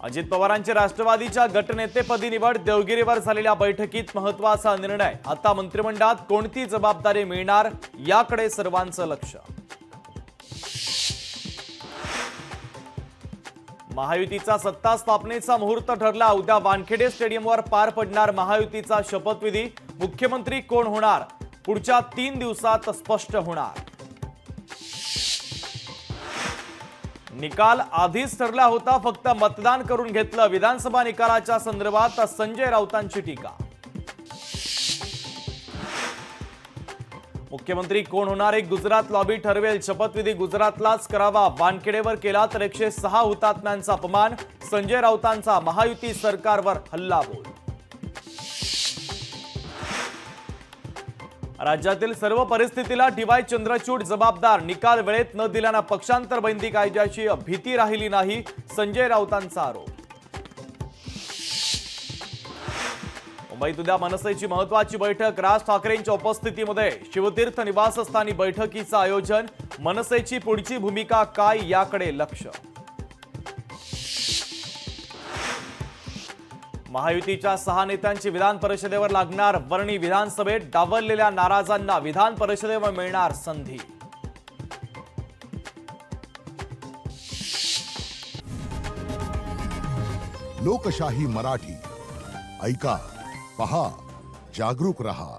अजित पवारांची राष्ट्रवादीच्या गटनेतेपदी निवड, देवगिरीवर झालेल्या बैठकीत महत्त्वाचा निर्णय। आता मंत्रिमंडळात कोणती जबाबदारी मिळणार याकडे सर्वांचं लक्ष। महायुतीचा सत्ता स्थापनेचा मुहूर्त ठरला। उद्या वानखेडे स्टेडियमवर पार पडणार महायुतीचा शपथविधी। मुख्यमंत्री कोण होणार पुढच्या 3 दिवसात स्पष्ट होणार। निकाल आधीच ठरला होता, फक्त मतदान करून घेतलं। विधानसभा निकालाच्या संदर्भात संजय राऊतांची टीका। मुख्यमंत्री कोण होणार, एक गुजरात लॉबी ठरवेल। शपथविधी गुजरातलाच करावा। वानखेडेवर केला तर 106 हुतात्म्यांचा अपमान। संजय राऊतांचा महायुती सरकारवर हल्लाबोल। राज्यातील सर्व परिस्थितीला डी.वाय. चंद्रचूड जबाबदार। निकाल वेळेत न दिल्यानं पक्षांतर बंदी कायद्याची भीती राहिली नाही, संजय राऊतांचा आरोप। मुंबईत उद्या मनसेची महत्त्वाची बैठक। राज ठाकरेंच्या उपस्थितीमध्ये शिवतीर्थ निवासस्थानी बैठकीचं आयोजन। मनसेची पुढची भूमिका काय याकडे लक्ष। महायुतीच्या 6 नेत्यांची विधान परिषदेवर लागणार वर्णी। विधानसभेत डावललेल्या नाराजांना विधान परिषदेवर मिळणार संधी। लोकशाही मराठी ऐका, पहा, जागरूक रहा।